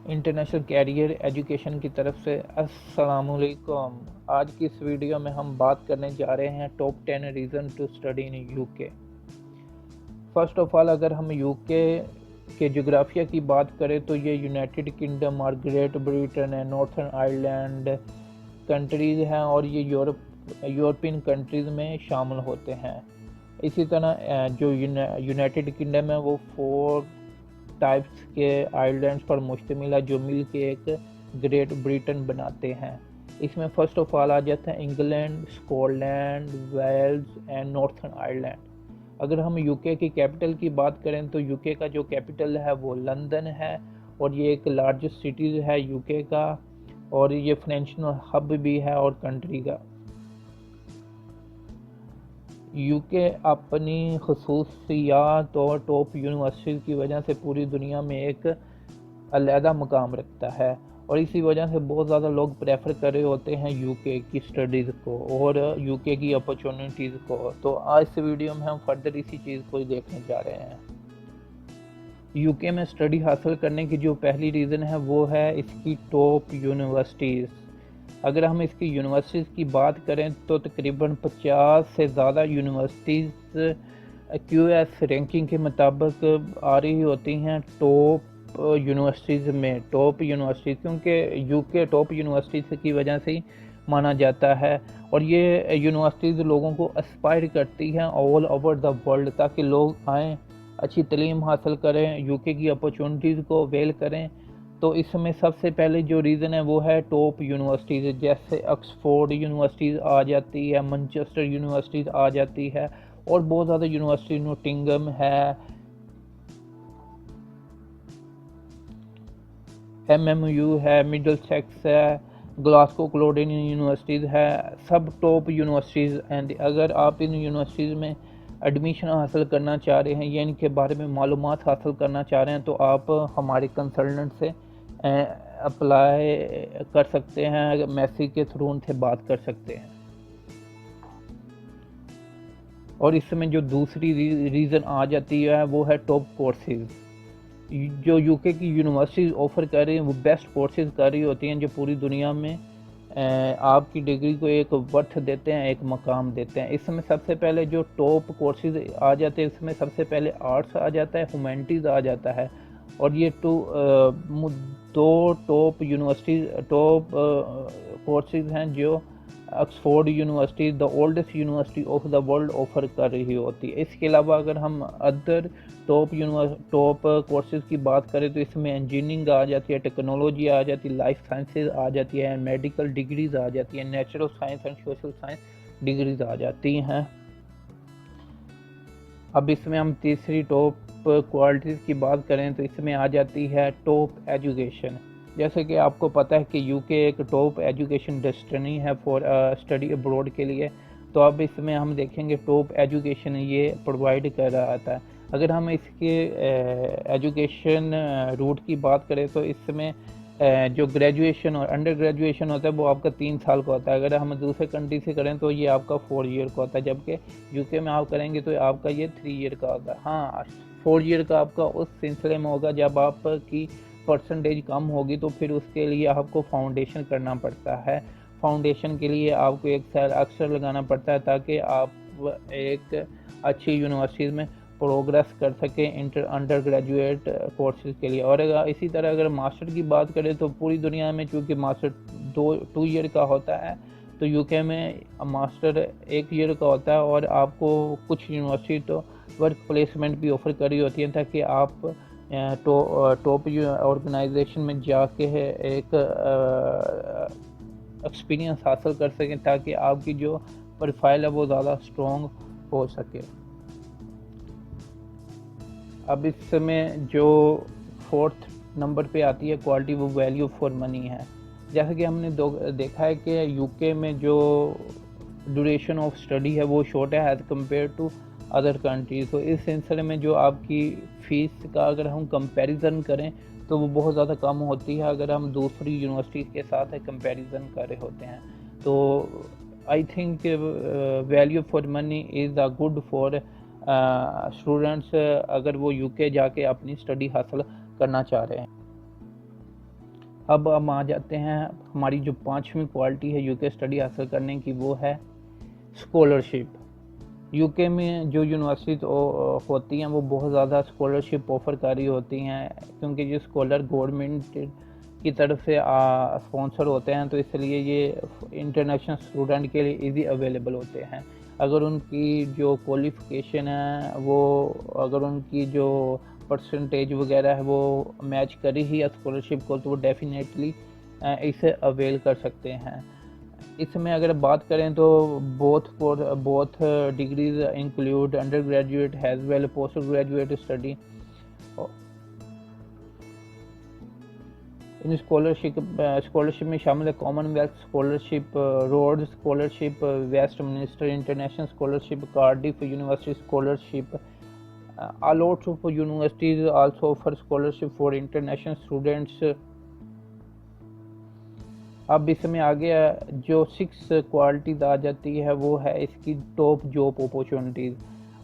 International career education کی طرف سے السلام علیکم۔ آج کی اس ویڈیو میں ہم بات کرنے جا رہے ہیں top 10 reason to study in U K. First of all اگر ہم یو کے جغرافیہ کی بات کریں تو یہ یونائٹڈ کنگڈم اور گریٹ بریٹن ہے، نارتھرن آئرلینڈ کنٹریز ہیں اور یہ یورپین کنٹریز میں شامل ہوتے ہیں۔ اسی طرح جو یونائٹڈ کنگڈم ہے وہ 4 ٹائپس کے آئلینڈز پر مشتمل ہے جو مل کے ایک گریٹ بریٹن بناتے ہیں۔ اس میں فرسٹ آف آل آ جاتا ہے England, Scotland, Wales and Northern Ireland. اگر ہم یو کے کی کیپٹل کی بات کریں تو یو کے کا جو کیپٹل ہے وہ لندن ہے اور یہ ایک لارجسٹ سٹی ہے یو کے کا، اور یہ فائنینشیل ہب بھی ہے اور کنٹری کا۔ یو کے اپنی خصوصیات اور ٹاپ یونیورسٹیز کی وجہ سے پوری دنیا میں ایک علیحدہ مقام رکھتا ہے، اور اسی وجہ سے بہت زیادہ لوگ پریفر کر رہے ہوتے ہیں یو کے کی اسٹڈیز کو اور یو کے کی اپرچونیٹیز کو۔ تو آج اس ویڈیو میں ہم فردر اسی چیز کو دیکھنے جا رہے ہیں۔ یو کے میں اسٹڈی حاصل کرنے کی جو پہلی ریزن ہے وہ ہے اس کی ٹاپ یونیورسٹیز۔ اگر ہم اس کی یونیورسٹیز کی بات کریں تو تقریباً 50 سے زیادہ یونیورسٹیز کیو ایس رینکنگ کے مطابق آ رہی ہوتی ہیں ٹاپ یونیورسٹیز میں۔ ٹاپ یونیورسٹیز کیونکہ یو کے ٹاپ یونیورسٹیز کی وجہ سے ہی مانا جاتا ہے، اور یہ یونیورسٹیز لوگوں کو اسپائر کرتی ہیں آل اوور دا ورلڈ تاکہ لوگ آئیں، اچھی تعلیم حاصل کریں، یو کے کی اپرچونیٹیز کو اویل کریں۔ تو اس میں سب سے پہلے جو ریزن ہے وہ ہے ٹاپ یونیورسٹیز، جیسے آکسفورڈ یونیورسٹیز آ جاتی ہے، مانچسٹر یونیورسٹیز آ جاتی ہے، اور بہت زیادہ یونیورسٹی، نوٹنگم ہے، MMU ہے، مڈل سیکس ہے، گلاسکو کلوڈین یونیورسٹیز ہے، سب ٹاپ یونیورسٹیز ہیں۔ اگر آپ ان یونیورسٹیز میں ایڈمیشن حاصل کرنا چاہ رہے ہیں یا ان کے بارے میں معلومات حاصل کرنا چاہ رہے ہیں تو آپ ہمارے کنسلٹنٹ سے اپلائی کر سکتے ہیں، میسیج کے تھرو ان سے بات کر سکتے ہیں۔ اور اس میں جو دوسری ریزن آ جاتی ہے وہ ہے ٹاپ کورسز۔ جو یو کے کی یونیورسٹیز آفر کر رہی ہیں وہ بیسٹ کورسز کر رہی ہوتی ہیں جو پوری دنیا میں آپ کی ڈگری کو ایک ورتھ دیتے ہیں، ایک مقام دیتے ہیں۔ اس میں سب سے پہلے جو ٹاپ کورسز آ جاتے ہیں اس میں سب سے پہلے آرٹس آ جاتا ہے، ہیومینٹیز آ جاتا ہے، اور یہ دو ٹاپ یونیورسٹیز ٹاپ کورسز ہیں جو Oxford university the oldest university of the world offer کر رہی ہوتی ہے۔ اس کے علاوہ اگر ہم ادر ٹاپ کورسز کی بات کریں تو اس میں انجینئرنگ آ جاتی ہے، ٹیکنالوجی آ جاتی ہے، لائف سائنسز آ جاتی ہے، میڈیکل ڈگریز آ جاتی ہیں، natural science and social science degrees آ جاتی ہیں۔ اب اس میں ہم تیسری ٹاپ کوالٹیز کی بات کریں تو اس میں آ جاتی ہے ٹاپ ایجوکیشن۔ جیسے کہ آپ کو پتہ ہے کہ یو کے ایک ٹاپ ایجوکیشن ڈیسٹنی ہے فار اسٹڈی ابروڈ کے لیے، تو اب اس میں ہم دیکھیں گے ٹاپ ایجوکیشن یہ پرووائڈ کر رہا تھا۔ اگر ہم اس کے ایجوکیشن روٹ کی بات کریں تو اس میں جو گریجویشن اور انڈر گریجویشن ہوتا ہے وہ آپ کا 3 سال کا ہوتا ہے۔ اگر ہم دوسرے کنٹری سے کریں تو یہ آپ کا 4 ایئر کا ہوتا ہے، جبکہ یو کے میں آپ کریں گے تو آپ کا یہ 3 ایئر کا ہوتا ہے۔ ہاں 4 ایئر کا آپ کا اس سلسلے میں ہوگا جب آپ کی پرسنٹیج کم ہوگی تو پھر اس کے لیے آپ کو فاؤنڈیشن کرنا پڑتا ہے۔ فاؤنڈیشن کے لیے آپ کو 1 سال اکثر لگانا پڑتا ہے تاکہ آپ ایک اچھی یونیورسٹیز میں پروگریس کر سکیں انڈر گریجویٹ کورسز کے لیے۔ اور اسی طرح اگر ماسٹر کی بات کریں تو پوری دنیا میں چونکہ ماسٹر 2 ایئر کا ہوتا ہے تو یو کے میں ماسٹر 1 ایئر کا ہوتا ہے، اور آپ کو کچھ یونیورسٹی تو ورک پلیسمنٹ بھی آفر کری ہوتی ہیں تاکہ آپ ٹاپ آرگنائزیشن میں جا کے ایک ایکسپیرینس حاصل کر سکیں تاکہ آپ کی جو پروفائل ہے وہ زیادہ اسٹرانگ ہو سکے۔ اب اس میں جو 4th نمبر پہ آتی ہے کوالٹی وہ ویلیو فار منی ہے۔ جیسا کہ ہم نے دیکھا ہے کہ یو کے میں جو ڈیوریشن آف اسٹڈی ہے وہ شارٹ ہے as compared to other countries, تو اس سلسلے میں جو آپ کی فیس کا اگر ہم کمپیریزن کریں تو وہ بہت زیادہ کم ہوتی ہے اگر ہم دوسری یونیورسٹیز کے ساتھ کمپیریزن کر رہے ہوتے ہیں۔ تو I think value for money is a good for students اگر وہ یو کے جا کے اپنی اسٹڈی حاصل کرنا چاہ رہے ہیں۔ اب ہم آ جاتے ہیں ہماری جو 5ویں کوالٹی ہے UK اسٹڈی حاصل کرنے کی، وہ ہے اسکالرشپ۔ UK میں جو یونیورسٹی ہوتی ہیں وہ بہت زیادہ اسکالرشپ آفر کر رہی ہوتی ہیں، کیونکہ یہ اسکالر گورنمنٹ کی طرف سے اسپانسر ہوتے ہیں، تو اس لیے یہ انٹرنیشنل اسٹوڈنٹ کے لیے ایزی اویلیبل ہوتے ہیں۔ اگر ان کی جو کوالیفیکیشن ہے وہ، اگر ان کی جو پرسنٹیج وغیرہ ہے وہ میچ کری ہی اسکالرشپ کو، تو وہ ڈیفینیٹلی اسے اویل کر سکتے ہیں۔ اس میں اگر بات کریں تو both degrees include undergraduate as well postgraduate study. ان اسکالرشپ میں شامل ہے Commonwealth scholarship, Rhodes scholarship, Westminster International scholarship, Cardiff University scholarship. A lot of universities also offer scholarship for international students۔ اب اس میں آگے جو 6 qualities آ جاتی ہے وہ ہے اس کی ٹاپ جاب اپورچونیٹیز۔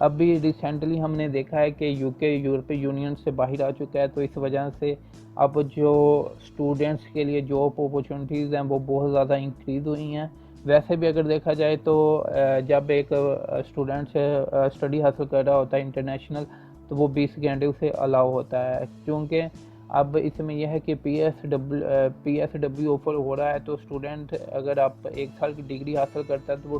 ابھی ریسنٹلی ہم نے دیکھا ہے کہ UK یورپی یونین سے باہر آ چکا ہے، تو اس وجہ سے اب جو اسٹوڈنٹس کے لیے جاب اپورچونیٹیز ہیں وہ بہت زیادہ انکریز ہوئی ہیں۔ ویسے بھی اگر دیکھا جائے تو جب ایک اسٹوڈنٹ اسٹڈی حاصل کر رہا ہوتا ہے انٹرنیشنل، تو وہ 20 گھنٹے اسے الاؤ ہوتا ہے، کیونکہ اب اس میں یہ ہے کہ PSW آفر ہو رہا ہے، تو اسٹوڈنٹ اگر آپ 1 سال کی ڈگری حاصل کرتا ہے تو وہ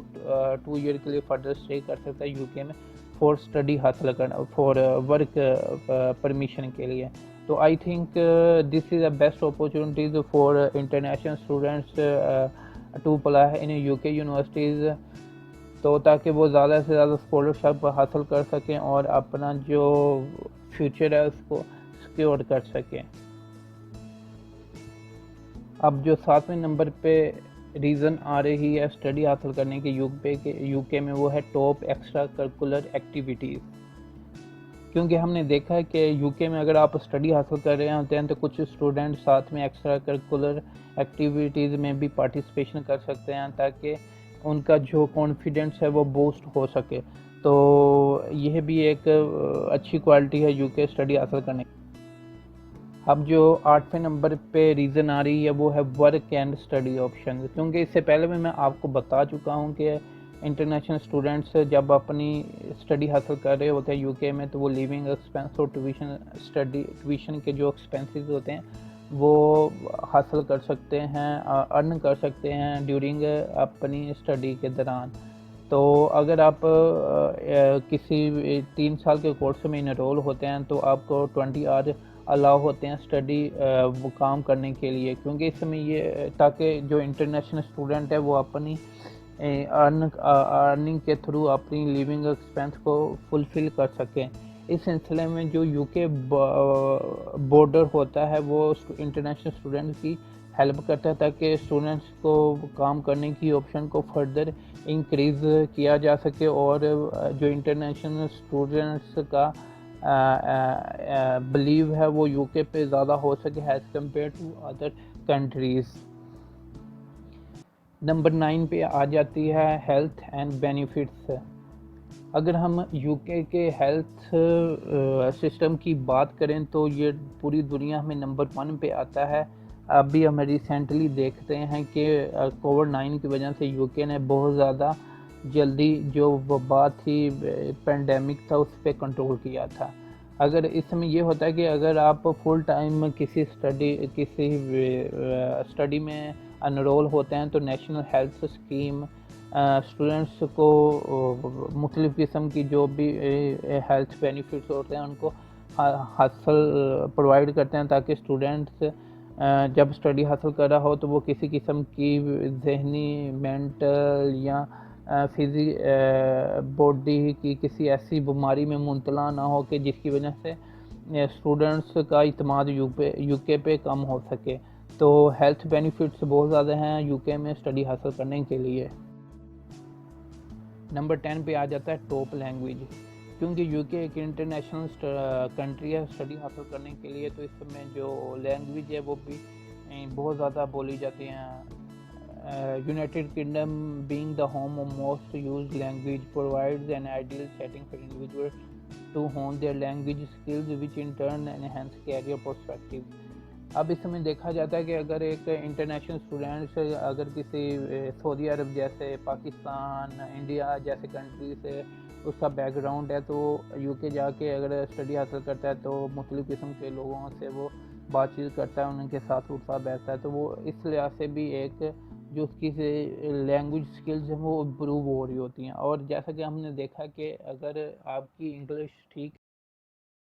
2 ایئر کے لیے فردر اسٹے کر سکتا ہے UK میں فور اسٹڈی حاصل کرنا، فور ورک پرمیشن کے لیے۔ تو I think this is a best opportunities for international students to apply in UK universities, تو تاکہ وہ زیادہ سے زیادہ اسکالرشپ حاصل کر سکیں اور اپنا جو فیوچر ہے اس کو سیکیور کر سکیں۔ اب جو 7ویں نمبر پہ ریزن آ رہی ہے اسٹڈی حاصل کرنے کے UK میں، وہ ہے ٹاپ ایکسٹرا کریکولر ایکٹیویٹیز۔ کیونکہ ہم نے دیکھا ہے کہ UK میں اگر آپ اسٹڈی حاصل کر رہے ہوتے ہیں تو کچھ اسٹوڈنٹ ساتھ میں ایکسٹرا کریکولر ایکٹیویٹیز میں بھی پارٹیسپیشن کر سکتے ہیں، تاکہ ان کا جو کانفیڈنس ہے وہ بوسٹ ہو سکے۔ تو یہ بھی ایک اچھی کوالٹی ہے UK اسٹڈی حاصل کرنے کی۔ اب جو 8ویں نمبر پہ ریزن آ رہی ہے وہ ہے ورک اینڈ اسٹڈی آپشن، کیونکہ اس سے پہلے بھی میں آپ کو بتا چکا ہوں کہ انٹرنیشنل اسٹوڈنٹس جب اپنی اسٹڈی حاصل کر رہے ہوتے ہیں UK میں، تو وہ لیونگ ایکسپینس اور ٹیویشن کے جو ایکسپینسز ہوتے ہیں وہ حاصل کر سکتے ہیں، ارن کر سکتے ہیں ڈیورنگ اپنی اسٹڈی کے دوران۔ تو اگر آپ کسی 3 سال کے کورس میں انرول ہوتے ہیں تو آپ کو 20 آور الاؤ ہوتے ہیں اسٹڈی کام کرنے کے لیے، کیونکہ اس میں یہ تاکہ جو انٹرنیشنل اسٹوڈنٹ ہے وہ اپنی ارننگ کے تھرو اپنی لیونگ ایکسپینس کو فلفل کر سکیں۔ اس سلسلے میں جو UK بورڈر ہوتا ہے وہ انٹرنیشنل اسٹوڈنٹ کی ہیلپ کرتا ہے، تاکہ اسٹوڈنٹس کو کام کرنے کی آپشن کو فردر انکریز کیا جا سکے، اور جو انٹرنیشنل اسٹوڈنٹس کا بلیو ہے وہ UK پہ زیادہ ہو سکے as compared to other countries. Number 9 پہ آ جاتی ہے ہیلتھ اینڈ بینیفٹس۔ اگر ہم UK کے ہیلتھ سسٹم کی بات کریں تو یہ پوری دنیا میں نمبر 1 پہ آتا ہے۔ ابھی ہم ریسنٹلی دیکھتے ہیں کہ کووڈ-19 کی وجہ سے UK نے بہت زیادہ جلدی جو وبا تھی، پینڈیمک تھا، اس پہ کنٹرول کیا تھا۔ اگر اس میں یہ ہوتا ہے کہ اگر آپ فل ٹائم کسی اسٹڈی میں انرول ہوتے ہیں تو نیشنل ہیلتھ اسکیم اسٹوڈنٹس کو مختلف قسم کی جو بھی ہیلتھ بینیفٹس ہوتے ہیں ان کو حاصل پرووائڈ کرتے ہیں، تاکہ اسٹوڈنٹس جب اسٹڈی حاصل کر رہا ہو تو وہ کسی قسم کی ذہنی، مینٹل یا باڈی کی کسی ایسی بیماری میں مبتلا نہ ہو کہ جس کی وجہ سے اسٹوڈنٹس کا اعتماد UK پہ کم ہو سکے۔ تو ہیلتھ بینیفٹس بہت زیادہ ہیں UK میں اسٹڈی حاصل کرنے کے لیے۔ نمبر 10 پہ آ جاتا ہے ٹاپ لینگویج، کیونکہ UK ایک انٹرنیشنل کنٹری ہے اسٹڈی حاصل کرنے کے لیے، تو اس میں جو لینگویج ہے وہ بھی بہت زیادہ بولی جاتی ہیں۔ United Kingdom being the home of most used language provides an ideal setting for individuals to hone their language skills, which in turn enhance career perspectives۔ اب اس میں دیکھا جاتا ہے کہ اگر ایک انٹرنیشنل اسٹوڈنٹ اگر کسی سعودی عرب جیسے، پاکستان، انڈیا جیسے کنٹری سے اس کا بیک گراؤنڈ ہے، تو یو کے جا کے اگر اسٹڈی حاصل کرتا ہے تو مختلف قسم کے لوگوں سے وہ بات چیت کرتا ہے، ان کے ساتھ اٹھتا بیٹھتا ہے، تو وہ اس لحاظ سے بھی ایک جو اس کی لینگویج سکلز ہیں وہ امپروو ہو رہی ہوتی ہیں۔ اور جیسا کہ ہم نے دیکھا کہ اگر آپ کی انگلش ٹھیک